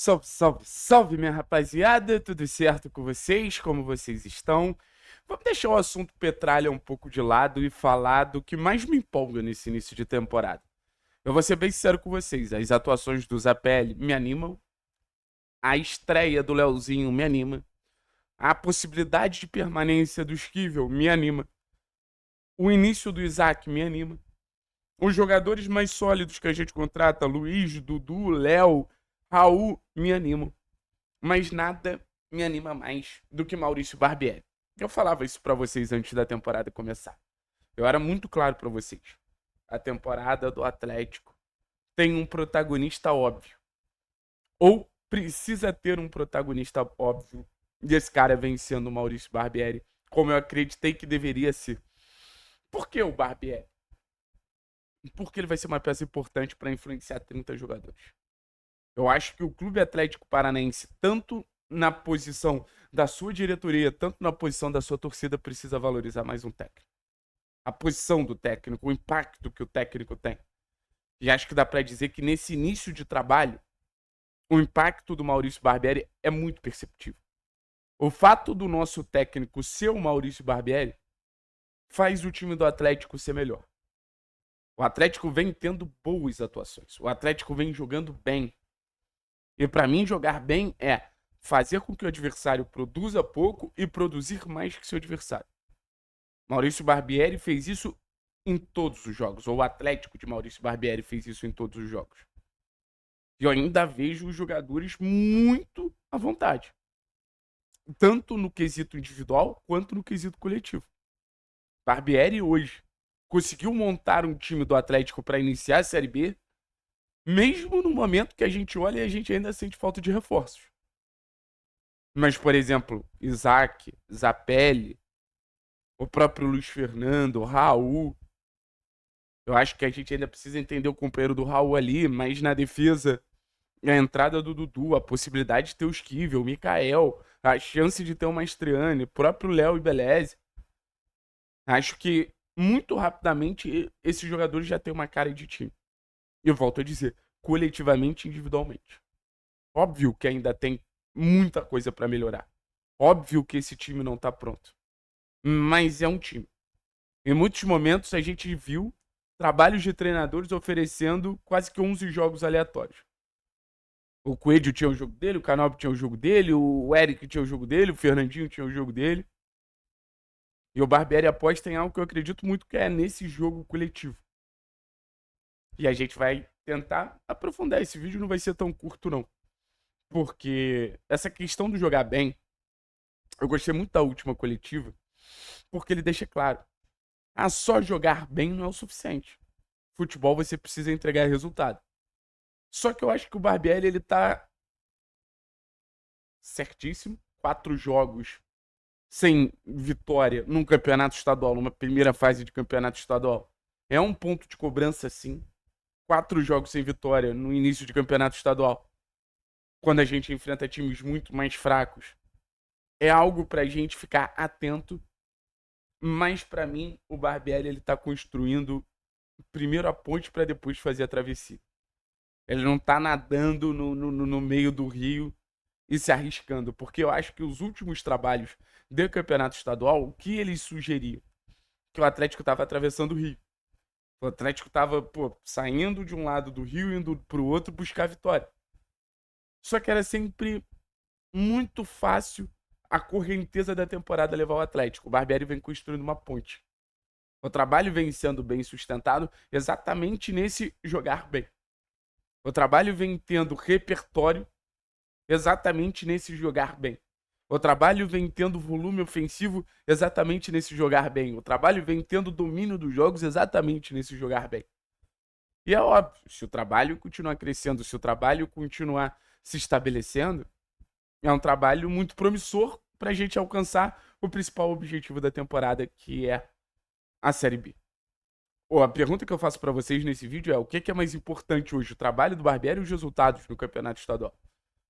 Salve, salve, salve, minha rapaziada, tudo certo com vocês? Como vocês estão? Vamos deixar o assunto Petralha um pouco de lado e falar do que mais me empolga nesse início de temporada. Eu vou ser bem sincero com vocês, as atuações do Zapelli me animam, a estreia do Leozinho me anima, a possibilidade de permanência do Esquivel me anima, o início do Isaac me anima, os jogadores mais sólidos que a gente contrata, Luiz, Dudu, Léo, Raul, me animam. Mas nada me anima mais do que Maurício Barbieri. Eu falava isso pra vocês antes da temporada começar. Eu era muito claro pra vocês. A temporada do Atlético tem um protagonista óbvio. Ou precisa ter um protagonista óbvio. E esse cara vem sendo o Maurício Barbieri, como eu acreditei que deveria ser. Por que o Barbieri? Porque ele vai ser uma peça importante para influenciar 30 jogadores. Eu acho que o Clube Atlético Paranaense, tanto na posição da sua diretoria, tanto na posição da sua torcida, precisa valorizar mais um técnico. A posição do técnico, o impacto que o técnico tem. E acho que dá para dizer que nesse início de trabalho, o impacto do Maurício Barbieri é muito perceptível. O fato do nosso técnico ser o Maurício Barbieri faz o time do Atlético ser melhor. O Atlético vem tendo boas atuações. O Atlético vem jogando bem. E para mim, jogar bem é fazer com que o adversário produza pouco e produzir mais que seu adversário. Maurício Barbieri fez isso em todos os jogos, ou o Atlético de Maurício Barbieri fez isso em todos os jogos. E eu ainda vejo os jogadores muito à vontade, tanto no quesito individual quanto no quesito coletivo. Barbieri hoje conseguiu montar um time do Atlético para iniciar a Série B, mesmo no momento que a gente olha e a gente ainda sente falta de reforços. Mas, por exemplo, Isaac, Zapelli, o próprio Luiz Fernando, Raul. Eu acho que a gente ainda precisa entender o companheiro do Raul ali, mas na defesa, a entrada do Dudu, a possibilidade de ter o Esquivel, o Mikael, a chance de ter o Mastriani, o próprio Léo e Beleze. Acho que muito rapidamente esses jogadores já têm uma cara de time. E eu volto a dizer, coletivamente e individualmente. Óbvio que ainda tem muita coisa para melhorar. Óbvio que esse time não tá pronto. Mas é um time. Em muitos momentos a gente viu trabalhos de treinadores oferecendo quase que 11 jogos aleatórios. O Coelho tinha o jogo dele, o Canopy tinha o jogo dele, o Eric tinha o jogo dele, o Fernandinho tinha o jogo dele. E o Barbieri aposta em algo que eu acredito muito que é nesse jogo coletivo. E a gente vai tentar aprofundar. Esse vídeo não vai ser tão curto, não. Porque essa questão do jogar bem, eu gostei muito da última coletiva, porque ele deixa claro. Só jogar bem não é o suficiente. Futebol você precisa entregar resultado. Só que eu acho que o Barbieri, ele tá certíssimo. 4 jogos sem vitória num campeonato estadual, numa primeira fase de campeonato estadual. É um ponto de cobrança, sim. 4 jogos sem vitória no início de campeonato estadual, quando a gente enfrenta times muito mais fracos, é algo pra gente ficar atento. Mas pra mim, o Barbieri, ele tá construindo primeiro a ponte para depois fazer a travessia. Ele não tá nadando no meio do rio e se arriscando, porque eu acho que os últimos trabalhos do campeonato estadual, o que eles sugeriam? Que o Atlético estava atravessando o rio. O Atlético estava saindo de um lado do rio, indo pro outro buscar a vitória. Só que era sempre muito fácil a correnteza da temporada levar o Atlético. O Barbieri vem construindo uma ponte. O trabalho vem sendo bem sustentado exatamente nesse jogar bem. O trabalho vem tendo repertório exatamente nesse jogar bem. O trabalho vem tendo volume ofensivo exatamente nesse jogar bem. O trabalho vem tendo domínio dos jogos exatamente nesse jogar bem. E é óbvio, se o trabalho continuar crescendo, se o trabalho continuar se estabelecendo, é um trabalho muito promissor para a gente alcançar o principal objetivo da temporada, que é a Série B. A pergunta que eu faço para vocês nesse vídeo é: o que é mais importante hoje, o trabalho do Barbieri ou os resultados no campeonato estadual?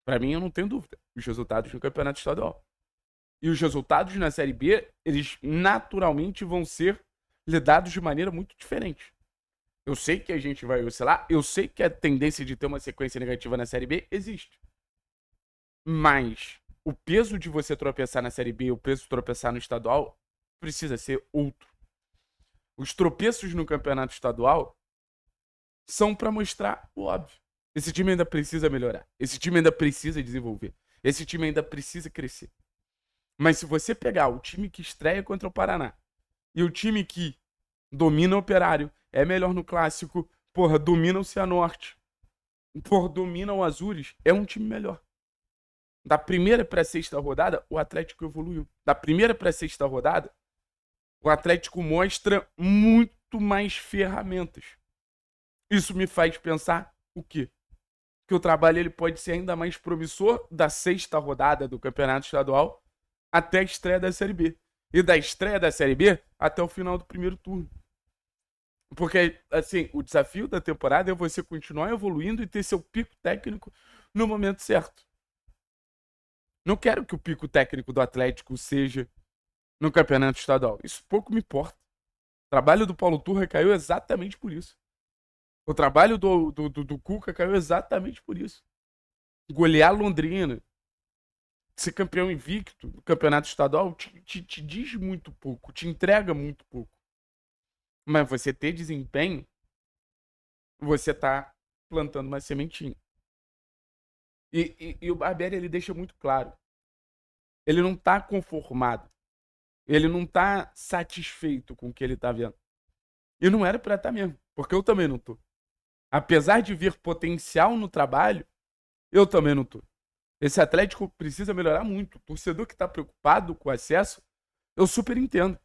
Para mim, eu não tenho dúvida, os resultados no campeonato estadual. E os resultados na Série B, eles naturalmente vão ser lidados de maneira muito diferente. Eu sei que a gente vai oscilar, eu sei que a tendência de ter uma sequência negativa na Série B existe. Mas o peso de você tropeçar na Série B, o peso de tropeçar no estadual, precisa ser outro. Os tropeços no campeonato estadual são para mostrar o óbvio. Esse time ainda precisa melhorar. Esse time ainda precisa desenvolver. Esse time ainda precisa crescer. Mas se você pegar o time que estreia contra o Paraná e o time que domina o Operário, é melhor no clássico, porra, domina o Cianorte, porra, domina o Azures, é um time melhor. Da primeira para a sexta rodada, o Atlético evoluiu. Da primeira para a sexta rodada, o Atlético mostra muito mais ferramentas. Isso me faz pensar o quê? Que o trabalho ele pode ser ainda mais promissor da sexta rodada do Campeonato Estadual até a estreia da Série B. E da estreia da Série B até o final do primeiro turno. Porque, assim, o desafio da temporada é você continuar evoluindo e ter seu pico técnico no momento certo. Não quero que o pico técnico do Atlético seja no Campeonato Estadual. Isso pouco me importa. O trabalho do Paulo Turra caiu exatamente por isso. O trabalho do Cuca caiu exatamente por isso. Golear Londrina, ser campeão invicto do Campeonato Estadual te diz muito pouco, te entrega muito pouco. Mas você ter desempenho, você tá plantando uma sementinha. E o Barbieri, ele deixa muito claro. Ele não tá conformado. Ele não tá satisfeito com o que ele tá vendo. E não era pra estar mesmo, porque eu também não tô. Apesar de ver potencial no trabalho, eu também não tô. Esse Atlético precisa melhorar muito. O torcedor que tá preocupado com o acesso, eu super entendo.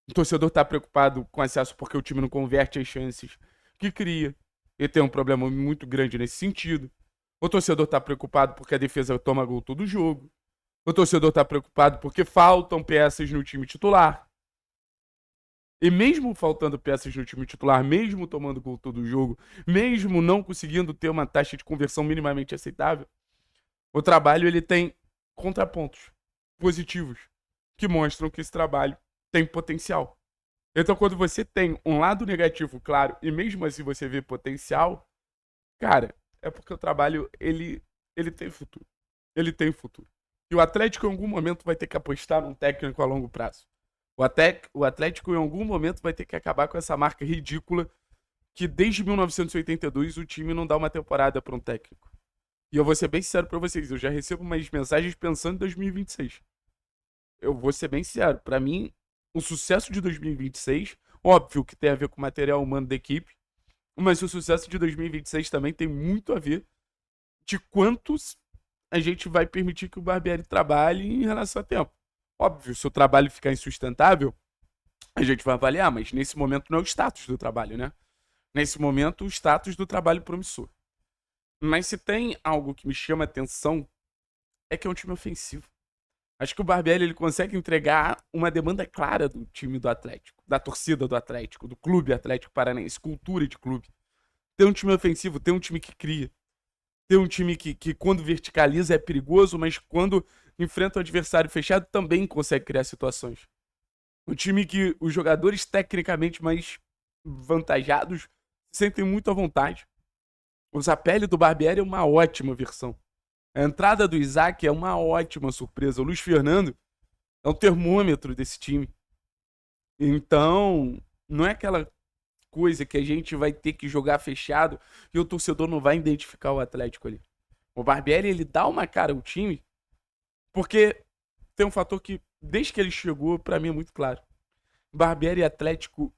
O torcedor tá preocupado com o acesso porque o time não converte as chances que cria. E tem um problema muito grande nesse sentido. O torcedor tá preocupado porque a defesa toma gol todo jogo. O torcedor tá preocupado porque faltam peças no time titular. E mesmo faltando peças no time titular, mesmo tomando gol todo jogo, mesmo não conseguindo ter uma taxa de conversão minimamente aceitável, o trabalho ele tem contrapontos positivos que mostram que esse trabalho tem potencial. Então, quando você tem um lado negativo, claro, e mesmo assim você vê potencial, cara, é porque o trabalho ele tem futuro. Ele tem futuro. E o Atlético em algum momento vai ter que apostar num técnico a longo prazo. O Atlético em algum momento vai ter que acabar com essa marca ridícula que desde 1982 o time não dá uma temporada para um técnico. E eu vou ser bem sincero para vocês, eu já recebo umas mensagens pensando em 2026. Eu vou ser bem sincero, para mim, o sucesso de 2026, óbvio que tem a ver com o material humano da equipe, mas o sucesso de 2026 também tem muito a ver de quantos a gente vai permitir que o Barbieri trabalhe em relação a tempo. Óbvio, se o trabalho ficar insustentável, a gente vai avaliar, mas nesse momento não é o status do trabalho, né? Nesse momento, o status do trabalho promissor. Mas se tem algo que me chama a atenção, é que é um time ofensivo. Acho que o Barbieri ele consegue entregar uma demanda clara do time do Atlético, da torcida do Atlético, do clube Atlético Paranaense, cultura de clube. Ter um time ofensivo, ter um time que cria. Ter um time que quando verticaliza é perigoso, mas quando enfrenta o adversário fechado também consegue criar situações. Um time que os jogadores tecnicamente mais vantajados se sentem muito à vontade. O Zapelli do Barbieri é uma ótima versão. A entrada do Isaac é uma ótima surpresa. O Luiz Fernando é um termômetro desse time. Então, não é aquela coisa que a gente vai ter que jogar fechado e o torcedor não vai identificar o Atlético ali. O Barbieri, ele dá uma cara ao time porque tem um fator que, desde que ele chegou, pra mim é muito claro. Barbieri e Atlético,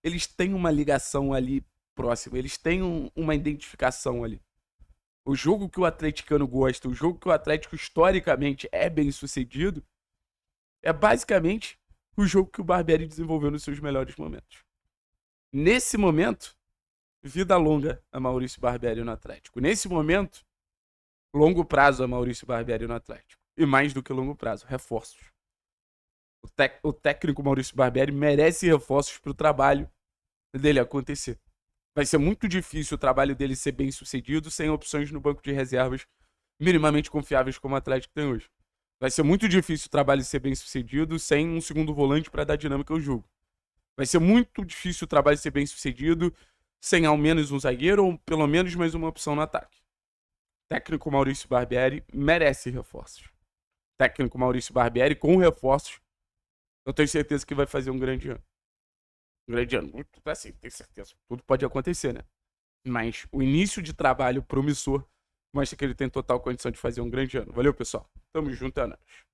eles têm uma ligação ali próxima. Eles têm uma identificação ali. O jogo que o atleticano gosta, o jogo que o Atlético historicamente é bem sucedido, é basicamente o jogo que o Barbieri desenvolveu nos seus melhores momentos. Nesse momento, vida longa a Maurício Barbieri no Atlético. Nesse momento, longo prazo a Maurício Barbieri no Atlético. E mais do que longo prazo, reforços. O técnico Maurício Barbieri merece reforços para o trabalho dele acontecer. Vai ser muito difícil o trabalho dele ser bem sucedido sem opções no banco de reservas minimamente confiáveis como o Atlético tem hoje. Vai ser muito difícil o trabalho ser bem sucedido sem um segundo volante para dar dinâmica ao jogo. Vai ser muito difícil o trabalho ser bem sucedido sem ao menos um zagueiro ou pelo menos mais uma opção no ataque. Técnico Maurício Barbieri merece reforços. Técnico Maurício Barbieri com reforços, eu tenho certeza que vai fazer um grande ano. Um grande ano. Assim, tenho certeza. Tudo pode acontecer, né? Mas o início de trabalho promissor mostra que ele tem total condição de fazer um grande ano. Valeu, pessoal. Tamo junto, é nóis.